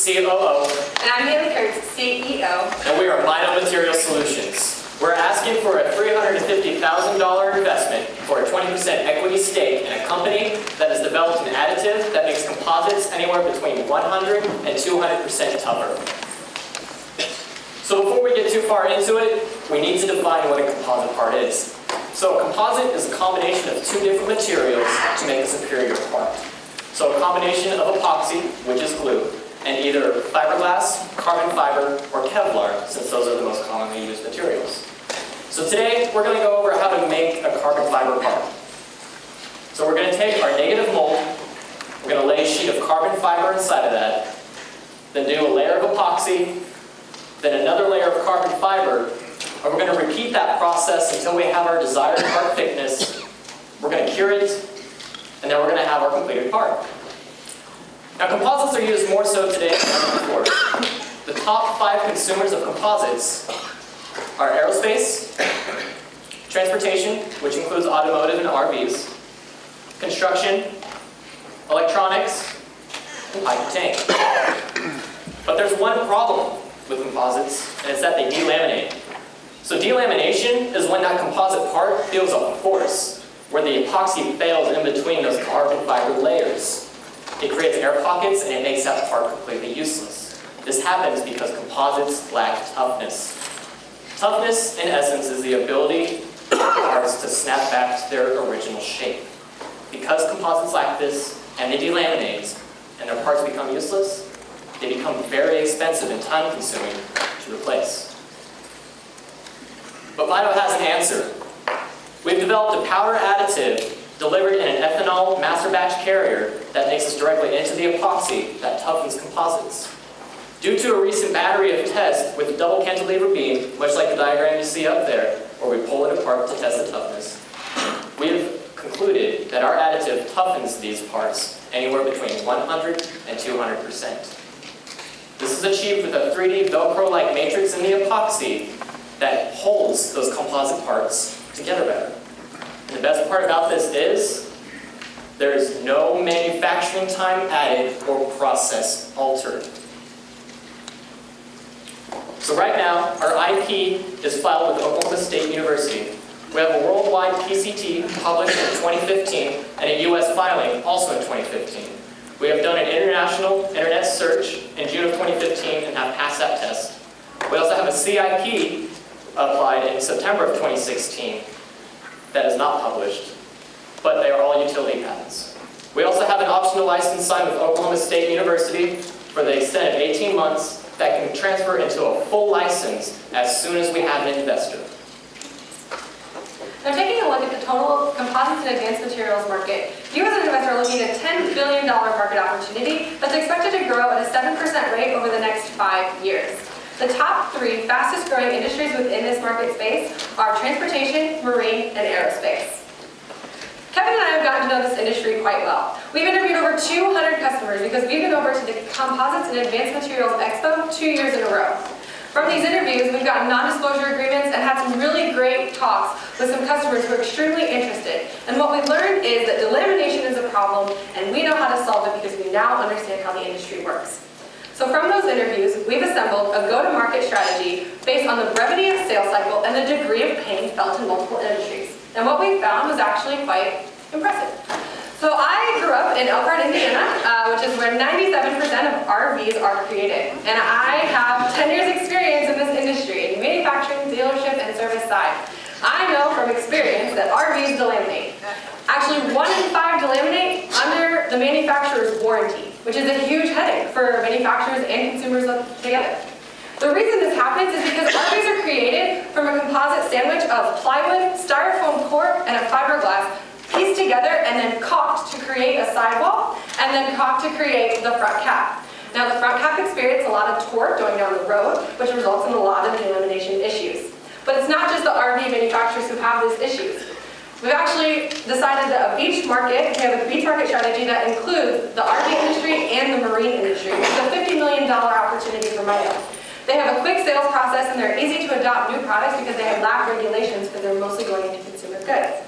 COO. And I'm Haley Kurtz, CEO. And we are MITO Material Solutions. We're asking for a $350,000 investment for a 20% equity stake in a company that has developed an additive that makes composites anywhere between 100 and 200% tougher. So before we get too far into it, we need to define what a composite part is. So a composite is a combination of two different materials to make a superior part. So a combination of epoxy, which is glue, and either fiberglass, carbon fiber, or Kevlar, since those are the most commonly used materials. So today, we're going to go over how to make a carbon fiber part. So we're going to take our negative mold, we're going to lay a sheet of carbon fiber inside of that, then do a layer of epoxy, then another layer of carbon fiber, and we're going to repeat that process until we have our desired part thickness. We're going to cure it, and then we're going to have our completed part. Now, composites are used more so today than ever before. The top 5 consumers of composites are aerospace, transportation, which includes automotive and RVs, construction, electronics, and pipe and tank. But there's one problem with composites, and it's that they delaminate. So delamination is when that composite part feels a force, where the epoxy fails in between those carbon fiber layers. It creates air pockets and it makes that part completely useless. This happens because composites lack toughness. Toughness, in essence, is the ability for parts to snap back to their original shape. Because composites lack this, and they delaminate, and their parts become useless, they become very expensive and time-consuming to replace. But MITO has an answer. We've developed a powder additive delivered in an ethanol master batch carrier that mixes directly into the epoxy that toughens composites. Due to a recent battery of tests with a double cantilever beam, much like the diagram you see up there, where we pull it apart to test the toughness, we have concluded that our additive toughens these parts anywhere between 100 and 200%. This is achieved with a 3D Velcro-like matrix in the epoxy that holds those composite parts together better. And the best part about this is there is no manufacturing time added or process altered. So right now, our IP is filed with Oklahoma State University. We have a worldwide PCT published in 2015 and a US filing also in 2015. We have done an international internet search in June of 2015 and have passed that test. We also have a CIP applied in September of 2016 that is not published, but they are all utility patents. We also have an optional license signed with Oklahoma State University for the extent of 18 months that can transfer into a full license as soon as we have an investor. Now, taking a look at the total composites and advanced materials market, you as an investor are looking at a $10 billion market opportunity that's expected to grow at a 7% rate over the next 5 years. The top 3 fastest growing industries within this market space are transportation, marine, and aerospace. Kevin and I have gotten to know this industry quite well. We've interviewed over 200 customers because we've been over to the Composites and Advanced Materials Expo 2 years in a row. From these interviews, we've gotten non-disclosure agreements and had some really great talks with some customers who are extremely interested. And what we learned is that delamination is a problem, and we know how to solve it because we now understand how the industry works. So from those interviews, we've assembled a go-to-market strategy based on the brevity of sales cycle and the degree of pain felt in multiple industries. And what we found was actually quite impressive. So I grew up in Elkhart, Indiana, which is where 97% of RVs are created. And I have 10 years experience in this industry, in manufacturing, dealership, and service side. I know from experience that RVs delaminate. Actually, 1 in 5 delaminate under the manufacturer's warranty, which is a huge headache for manufacturers and consumers together. The reason this happens is because RVs are created from a composite sandwich of plywood, styrofoam cork, and a fiberglass pieced together and then caulked to create a sidewall, and then caulked to create the front cap. Now, the front cap experiences a lot of torque going down the road, which results in a lot of delamination issues. But it's not just the RV manufacturers who have these issues. We've actually decided that a beach market, we have a beach market strategy that includes the RV industry and the marine industry. It's a $50 million opportunity for MITO. They have a quick sales process and they're easy to adopt new products because they have lab regulations because they're mostly going into consumer goods.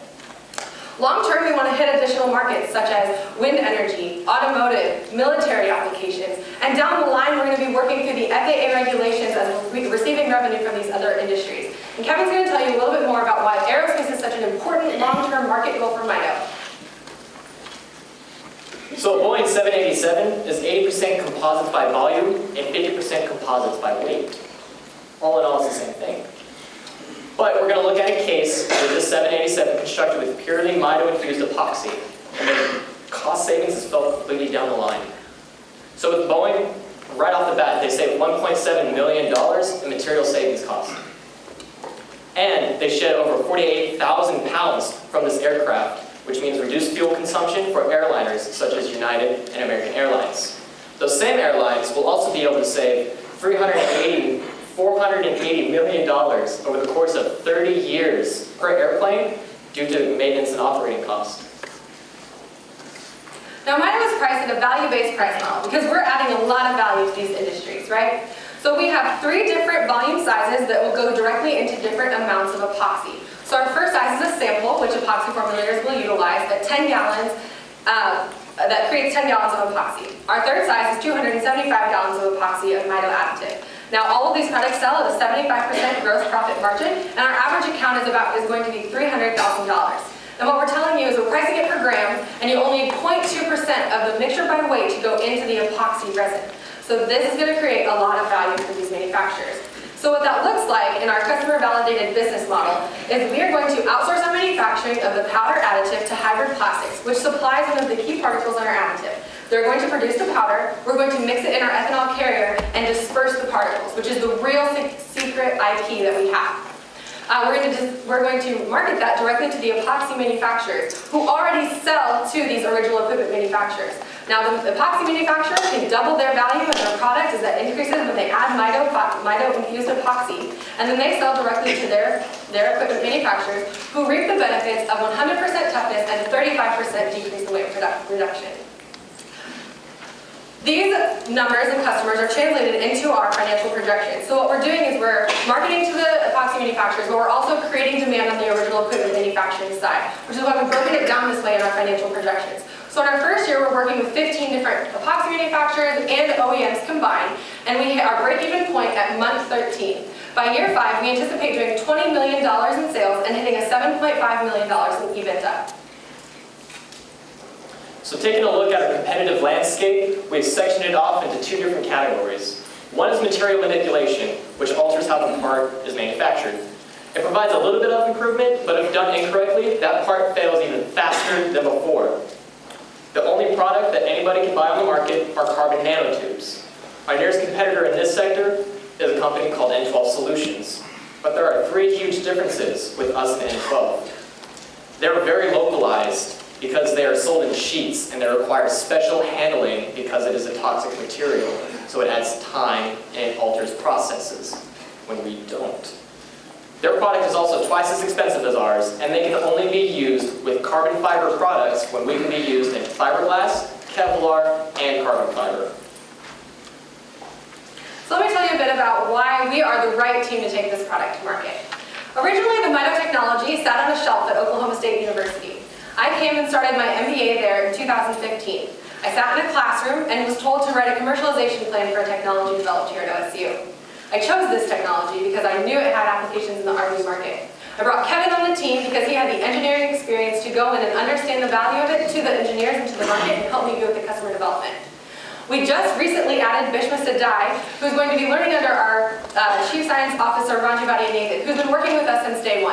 Long-term, we want to hit additional markets such as wind energy, automotive, military applications, and down the line, we're going to be working through the FAA regulations as we're receiving revenue from these other industries. And Kevin's going to tell you a little bit more about why aerospace is such an important long-term market goal for MITO. So a Boeing 787 is 80% composites by volume and 50% composites by weight. All in all, it's the same thing. But we're going to look at a case where this 787 constructed with purely MITO-infused epoxy, and the cost savings is felt completely down the line. So with Boeing, right off the bat, they save $1.7 million in material savings costs. And they shed over 48,000 pounds from this aircraft, which means reduced fuel consumption for airliners such as United and American Airlines. Those same airlines will also be able to save $480 million over the course of 30 years per airplane due to maintenance and operating costs. Now, MITO is priced at a value-based price model because we're adding a lot of value to these industries, right? So we have 3 different volume sizes that will go directly into different amounts of epoxy. So our first size is a sample, which epoxy formulators will utilize at 10 gallons, that creates 10 gallons of epoxy. Our third size is 275 gallons of epoxy of MITO additive. Now, all of these products sell at a 75% gross profit margin, and our average account is going to be $300,000. And what we're telling you is we're pricing it per gram, and you only need 0.2% of the mixture by weight to go into the epoxy resin. So this is going to create a lot of value for these manufacturers. So what that looks like in our customer-validated business model is we are going to outsource our manufacturing of the powder additive to Hybrid Plastics, which supplies one of the key particles in our additive. They're going to produce the powder, we're going to mix it in our ethanol carrier and disperse the particles, which is the real secret IP that we have. We're going to market that directly to the epoxy manufacturers who already sell to these original equipment manufacturers. Now, the epoxy manufacturer can double their value of their product as that increases when they add MITO-infused epoxy, and then they sell directly to their equipment manufacturers who reap the benefits of 100% toughness and a 35% decrease in weight reduction. These numbers and customers are translated into our financial projections. So what we're doing is we're marketing to the epoxy manufacturers, but we're also creating demand on the original equipment manufacturing side, which is why we've broken it down this way in our financial projections. So in our first year, we're working with 15 different epoxy manufacturers and OEMs combined, and we hit our break-even point at month 13. By year 5, we anticipate doing $20 million in sales and hitting a $7.5 million in EBITDA. So taking a look at our competitive landscape, we've sectioned it off into 2 different categories. One is material manipulation, which alters how the part is manufactured. It provides a little bit of improvement, but if done incorrectly, that part fails even faster than before. The only product that anybody can buy on the market are carbon nanotubes. Our nearest competitor in this sector is a company called N12 Solutions. But there are 3 huge differences with us and N12. They're very localized because they are sold in sheets and they require special handling because it is a toxic material. So it adds time and it alters processes when we don't. Their product is also twice as expensive as ours, and they can only be used with carbon fiber products when we can be used in fiberglass, Kevlar, and carbon fiber. So let me tell you a bit about why we are the right team to take this product to market. Originally, the MITO technology sat on a shelf at Oklahoma State University. I came and started my MBA there in 2015. I sat in a classroom and was told to write a commercialization plan for a technology developed here at OSU. I chose this technology because I knew it had applications in the RV market. I brought Kevin on the team because he had the engineering experience to go in and understand the value of it to the engineers and to the market and help me with the customer development. We just recently added Bishma Sadai, who's going to be learning under our Chief Science Officer, Ranji Nathan, who's been working with us since day 1.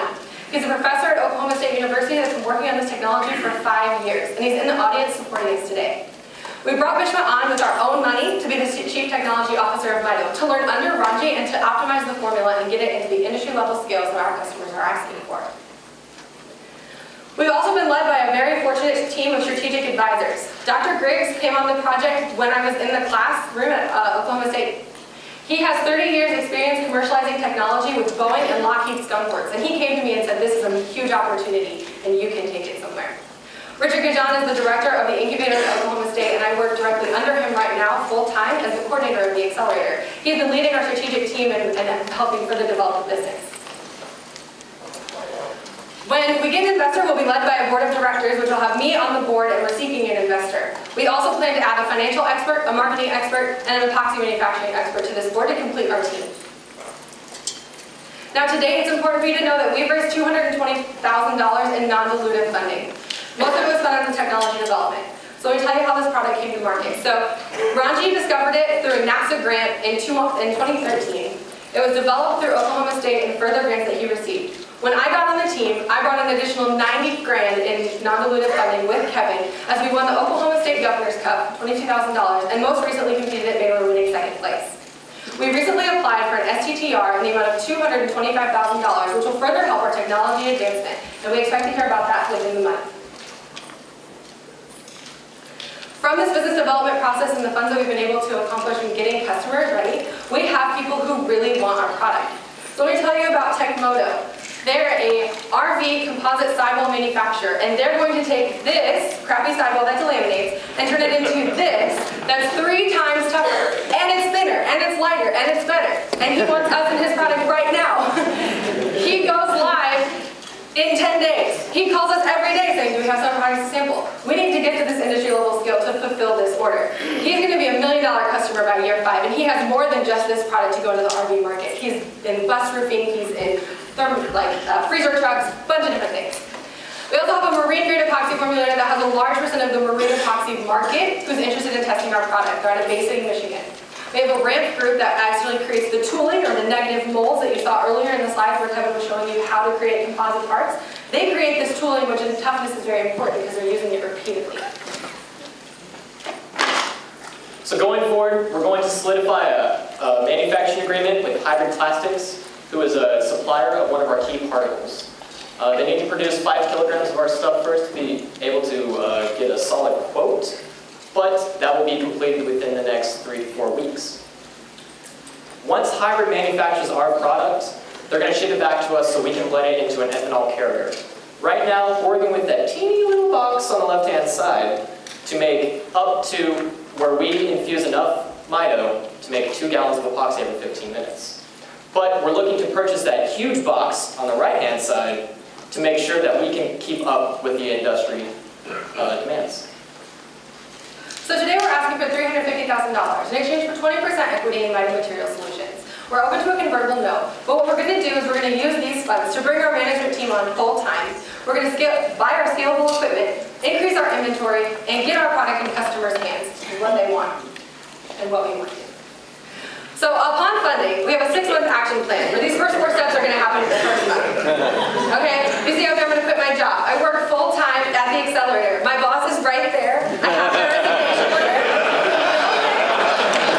He's a professor at Oklahoma State University that's been working on this technology for 5 years, and he's in the audience supporting us today. We brought Bishma on with our own money to be the Chief Technology Officer of MITO, to learn under Ranji and to optimize the formula and get it into the industry-level scales that our customers are asking for. We've also been led by a very fortunate team of strategic advisors. Dr. Griggs came on the project when I was in the classroom at Oklahoma State. He has 30 years experience commercializing technology with Boeing and Lockheed Skunk Works, and he came to me and said, this is a huge opportunity, and you can take it somewhere. Richard Gajan is the director of the incubator at Oklahoma State, and I work directly under him right now, full-time, as the coordinator of the accelerator. He's been leading our strategic team and helping further develop the business. When we get an investor, we'll be led by a board of directors, which will have me on the board, and we're seeking an investor. We also plan to add a financial expert, a marketing expert, and an epoxy manufacturing expert to this board to complete our team. Now today, it's important for you to know that we've raised $220,000 in non-dilutive funding. Most of it was spent on technology development. So let me tell you how this product came to market. So Ranji discovered it through a NASA grant in 2013. It was developed through Oklahoma State and further grants that he received. When I got on the team, I brought an additional $90 grand in non-dilutive funding with Kevin as we won the Oklahoma State Governor's Cup, $22,000, and most recently competed at Baylor, winning second place. We recently applied for an STTR in the amount of $225,000, which will further help our technology advancement, and we expect to hear about that within the month. From this business development process and the funds that we've been able to accomplish in getting customers ready, we have people who really want our product. So let me tell you about MITO. They're a RV composite sidewall manufacturer, and they're going to take this crappy sidewall that delaminates and turn it into this that's 3 times tougher, and it's thinner, and it's lighter, and it's better. And he wants us in his product right now. He goes live in 10 days. He calls us every day saying, do we have some products to sample? We need to get to this industry level skill to fulfill this order. He's going to be $1 million customer by year 5, and he has more than just this product to go into the RV market. He's in bus roofing, he's in freezer trucks, a bunch of different things. We also have a marine-grade epoxy formulator that has a large percent of the marine epoxy market who's interested in testing our product. They're out of Bay City, Michigan. We have a ramp group that actually creates the tooling or the negative molds that you saw earlier in the slides where Kevin was showing you how to create composite parts. They create this tooling, which in toughness is very important because they're using it repeatedly. So going forward, we're going to solidify a manufacturing agreement with Hybrid Plastics, who is a supplier of one of our key particles. They need to produce 5 kilograms of our stuff first to be able to get a solid quote, but that will be completed within the next 3 to 4 weeks. Once Hybrid manufactures our product, they're going to ship it back to us so we can blend it into an ethanol carrier. Right now, we're working with that teeny little box on the left-hand side to make up to where we infuse enough MITO to make 2 gallons of epoxy every 15 minutes. But we're looking to purchase that huge box on the right-hand side to make sure that we can keep up with the industry demands. So today we're asking for $350,000 in exchange for 20% equity in MITO Material Solutions. We're open to a convertible note, but what we're going to do is we're going to use these funds to bring our management team on full time. We're going to buy our scalable equipment, increase our inventory, and get our product in customers' hands, what they want and what we want. So upon funding, we have a 6-month action plan where these first 4 steps are going to happen in the first month. Okay? You see, okay, I'm going to quit my job. I work full time at the accelerator. My boss is right there. I have my resignation letter.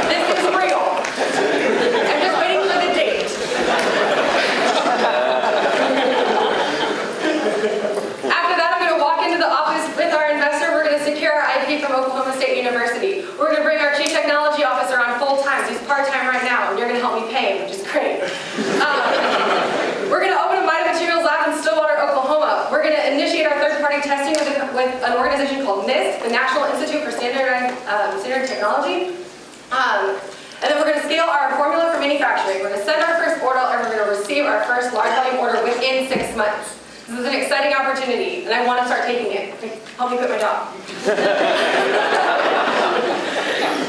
This is real. I'm just waiting for the date. After that, I'm going to walk into the office with our investor. We're going to secure our IP from Oklahoma State University. We're going to bring our chief technology officer on full time. He's part-time right now, and you're going to help me pay him, which is great. We're going to open a MITO Materials lab in Stillwater, Oklahoma. We're going to initiate our third-party testing with an organization called NIST, the National Institute for Standard Technology. And then we're going to scale our formula for manufacturing. We're going to send our first order, and we're going to receive our first large volume order within 6 months. This is an exciting opportunity, and I want to start taking it. Help me quit my job.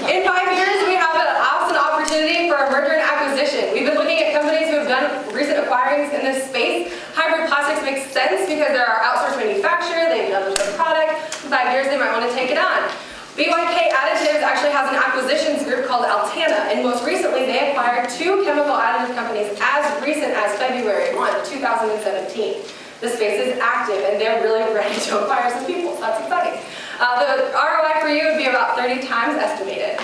In 5 years, we have an awesome opportunity for a merger and acquisition. We've been looking at companies who have done recent acquirings in this space. Hybrid Plastics makes sense because they're our outsourced manufacturer. They've developed a product. In 5 years, they might want to take it on. BYK Additives actually has an acquisitions group called Altana, and most recently they acquired 2 chemical additive companies as recent as February 1, 2017. The space is active, and they're really ready to acquire some people, so that's exciting. The ROI for you would be about 30 times estimated.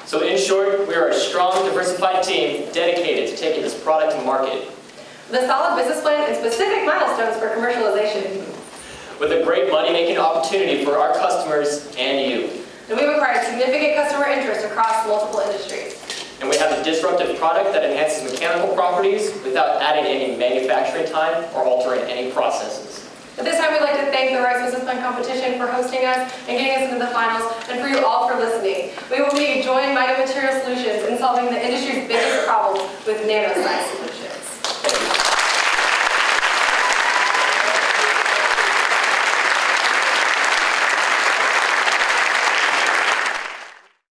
So in short, we are a strong, diversified team dedicated to taking this product to market. The solid business plan and specific milestones for commercialization. With a great money-making opportunity for our customers and you. And we've acquired significant customer interest across multiple industries. And we have a disruptive product that enhances mechanical properties without adding any manufacturing time or altering any processes. At this time, we'd like to thank the Rice Business Plan Competition for hosting us and getting us into the finals, and for you all for listening. We will be joining MITO Material Solutions in solving the industry's biggest problems with nano size.